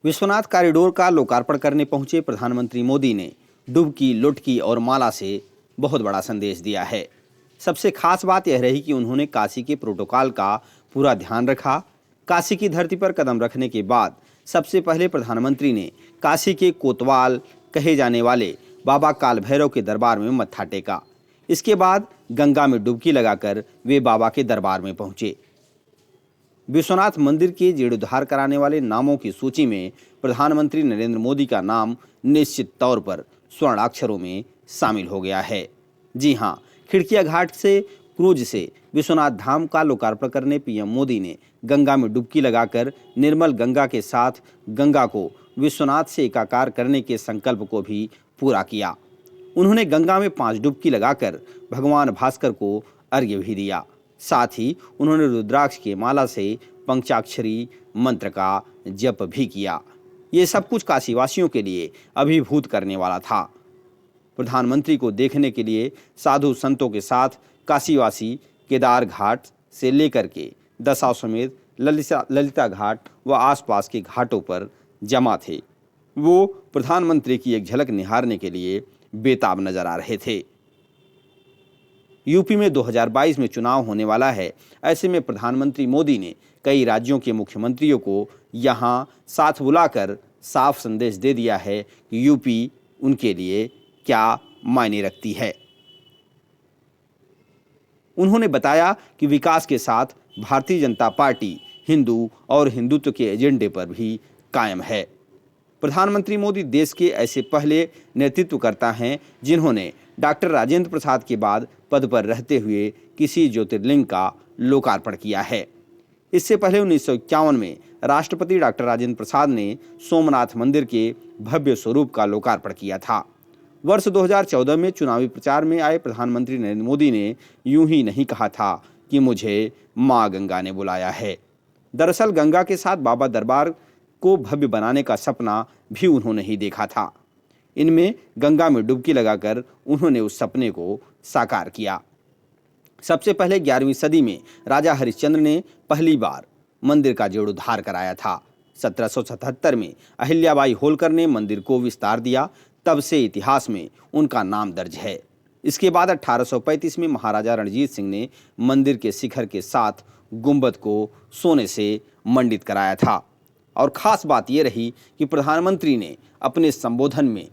Vishwanath corridor का लोकार्पण करने पहुंचे प्रधानमंत्री मोदी ने डुबकी, लुटकी और माला से बहुत बड़ा संदेश दिया है। सबसे खास बात यह रही कि उन्होंने काशी के प्रोटोकॉल का पूरा ध्यान रखा। काशी की धरती पर कदम रखने के बाद सबसे पहले प्रधानमंत्री ने काशी के कोतवाल कहे जाने वाले बाबा काल भैरव के दरबार में मत्था टेका। इसके बाद गंगा में डुबकी लगाकर वे बाबा के दरबार में पहुंचे। विश्वनाथ मंदिर के जीर्णोद्धार कराने वाले नामों की सूची में प्रधानमंत्री नरेंद्र मोदी का नाम निश्चित तौर पर स्वर्णाक्षरों में शामिल हो गया है। जी हां, खिड़किया घाट से क्रूज से विश्वनाथ धाम का लोकार्पण करने पीएम मोदी ने गंगा में डुबकी लगाकर निर्मल गंगा के साथ गंगा को विश्वनाथ से एकाकार करने के संकल्प को भी पूरा किया। उन्होंने गंगा में 5 डुबकी लगाकर भगवान भास्कर को अर्घ्य भी दिया। साथ ही उन्होंने रुद्राक्ष के माला से पंचाक्षरी मंत्र का जप भी किया। ये सब कुछ काशीवासियों के लिए अभिभूत करने वाला था। प्रधानमंत्री को देखने के लिए साधु संतों के साथ काशीवासी केदार घाट से लेकर के दशाश्वमेध, ललिता घाट व आसपास के घाटों पर जमा थे। वो प्रधानमंत्री की एक झलक निहारने के लिए बेताब नजर आ रहे थे। यूपी में 2022 में चुनाव होने वाला है। ऐसे में प्रधानमंत्री मोदी ने कई राज्यों के मुख्यमंत्रियों को यहां साथ बुलाकर साफ संदेश दे दिया है कि यूपी उनके लिए क्या मायने रखती है। उन्होंने बताया कि विकास के साथ भारतीय जनता पार्टी हिंदू और हिंदुत्व के एजेंडे पर भी कायम है। प्रधानमंत्री मोदी देश के ऐसे पहले नेतृत्वकर्ता हैं जिन्होंने डॉक्टर राजेंद्र प्रसाद के बाद पद पर रहते हुए किसी ज्योतिर्लिंग का लोकार्पण किया है। इससे पहले 1951 में राष्ट्रपति डॉक्टर राजेंद्र प्रसाद ने सोमनाथ मंदिर के भव्य स्वरूप का लोकार्पण किया था। वर्ष 2014 में चुनावी प्रचार में आए प्रधानमंत्री नरेंद्र मोदी ने यूं ही नहीं कहा था कि मुझे मां गंगा ने बुलाया है। दरअसल गंगा के साथ बाबा दरबार को भव्य बनाने का सपना भी उन्होंने ही देखा था। इनमें गंगा में डुबकी लगाकर उन्होंने उस सपने को साकार किया। सबसे पहले 11वीं सदी में राजा हरिश्चंद्र ने पहली बार मंदिर का जीर्णोद्धार कराया था। 1777 में अहिल्याबाई होलकर ने मंदिर को विस्तार दिया। तब से इतिहास में उनका नाम दर्ज है। इसके बाद 1835 में महाराजा रणजीत सिंह ने मंदिर के शिखर के साथ गुंबद को सोने से मंडित कराया था। और ख़ास बात यह रही कि प्रधानमंत्री ने अपने संबोधन में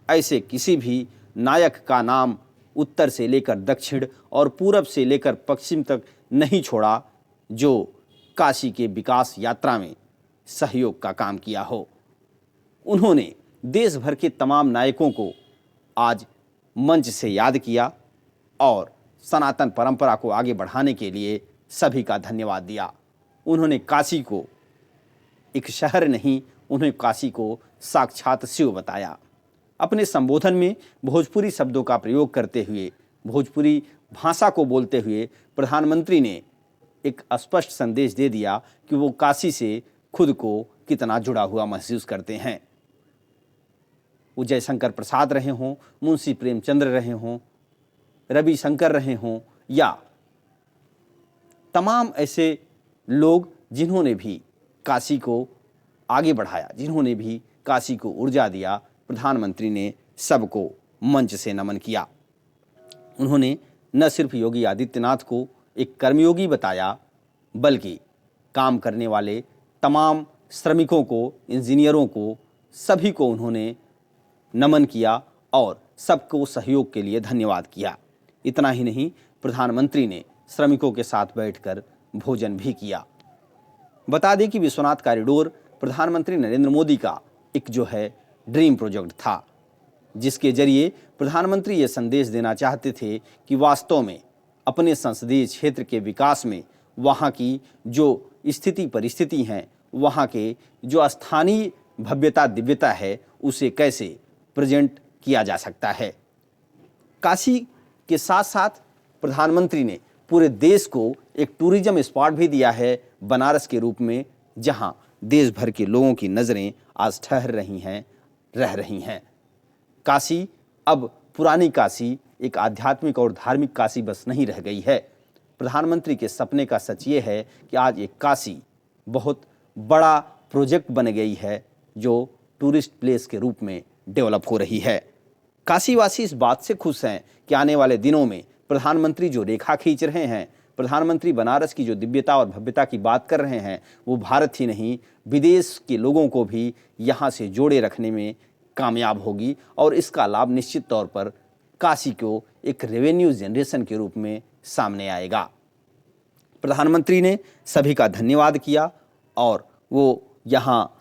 ऐसे किसी भी नायक का नाम उत्तर से लेकर दक्षिण और पूरब से लेकर पश्चिम तक नहीं छोड़ा जो काशी के विकास यात्रा में सहयोग का काम किया हो। उन्होंने देश भर के तमाम नायकों को आज मंच से याद किया और सनातन परंपरा को आगे बढ़ाने के लिए सभी का धन्यवाद दिया। उन्होंने काशी को एक शहर नहीं, उन्हें काशी को साक्षात शिव बताया। अपने संबोधन में भोजपुरी शब्दों का प्रयोग करते हुए, भोजपुरी भाषा को बोलते हुए प्रधानमंत्री ने एक स्पष्ट संदेश दे दिया कि वो काशी से खुद को कितना जुड़ा हुआ महसूस करते हैं। वो जयशंकर प्रसाद रहे हों, मुंशी प्रेमचंद्र रहे हों, रवि शंकर रहे हों या तमाम ऐसे लोग जिन्होंने भी काशी को आगे बढ़ाया, जिन्होंने भी काशी को ऊर्जा दिया, प्रधानमंत्री ने सबको मंच से नमन किया। उन्होंने न सिर्फ योगी आदित्यनाथ को एक कर्मयोगी बताया, बल्कि काम करने वाले तमाम श्रमिकों को, इंजीनियरों को, सभी को उन्होंने नमन किया और सबको सहयोग के लिए धन्यवाद किया। इतना ही नहीं, प्रधानमंत्री ने श्रमिकों के साथ बैठकर भोजन भी किया। बता दें कि विश्वनाथ कॉरिडोर प्रधानमंत्री नरेंद्र मोदी का एक जो है ड्रीम प्रोजेक्ट था, जिसके जरिए प्रधानमंत्री ये संदेश देना चाहते थे कि वास्तव में अपने संसदीय क्षेत्र के विकास में वहाँ की जो स्थिति परिस्थिति हैं, वहाँ के जो स्थानीय भव्यता दिव्यता है, उसे कैसे प्रेजेंट किया जा सकता है। काशी के साथ साथ प्रधानमंत्री ने पूरे देश को एक टूरिज्म स्पॉट भी दिया है बनारस के रूप में, जहां देश भर के लोगों की नज़रें आज ठहर रही हैं, रह रही हैं। काशी अब पुरानी काशी एक आध्यात्मिक और धार्मिक काशी बस नहीं रह गई है। प्रधानमंत्री के सपने का सच ये है कि आज एक काशी बहुत बड़ा प्रोजेक्ट बन गई है, जो टूरिस्ट प्लेस के रूप में डेवलप हो रही है। काशीवासी इस बात से खुश हैं कि आने वाले दिनों में प्रधानमंत्री जो रेखा खींच रहे हैं, प्रधानमंत्री बनारस की जो दिव्यता और भव्यता की बात कर रहे हैं, वो भारत ही नहीं विदेश के लोगों को भी यहाँ से जोड़े रखने में कामयाब होगी और इसका लाभ निश्चित तौर पर काशी को एक रेवेन्यू जनरेशन के रूप में सामने आएगा। प्रधानमंत्री ने सभी का धन्यवाद किया और वो यहाँ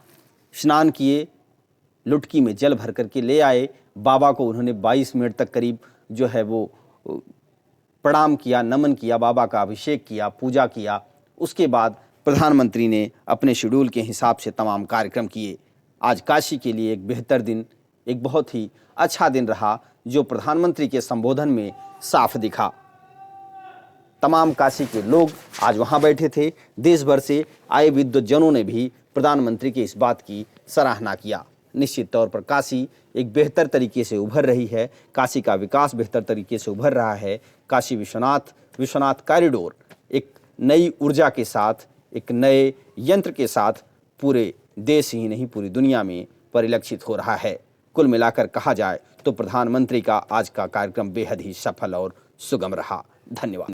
स्नान किए, लुटकी में जल भर करके ले आए। बाबा को उन्होंने 22 मिनट तक करीब जो है वो प्रणाम किया, नमन किया, बाबा का अभिषेक किया, पूजा किया। उसके बाद प्रधानमंत्री ने अपने शेड्यूल के हिसाब से तमाम कार्यक्रम किए। आज काशी के लिए एक बेहतर दिन, एक बहुत ही अच्छा दिन रहा, जो प्रधानमंत्री के संबोधन में साफ दिखा। तमाम काशी के लोग आज वहाँ बैठे थे। देश भर से आए विद्वज्जनों ने भी प्रधानमंत्री के इस बात की सराहना किया। निश्चित तौर पर काशी एक बेहतर तरीके से उभर रही है, काशी का विकास बेहतर तरीके से उभर रहा है। काशी विश्वनाथ कॉरिडोर एक नई ऊर्जा के साथ, एक नए यंत्र के साथ पूरे देश ही नहीं पूरी दुनिया में परिलक्षित हो रहा है। कुल मिलाकर कहा जाए तो प्रधानमंत्री का आज का कार्यक्रम बेहद ही सफल और सुगम रहा। धन्यवाद।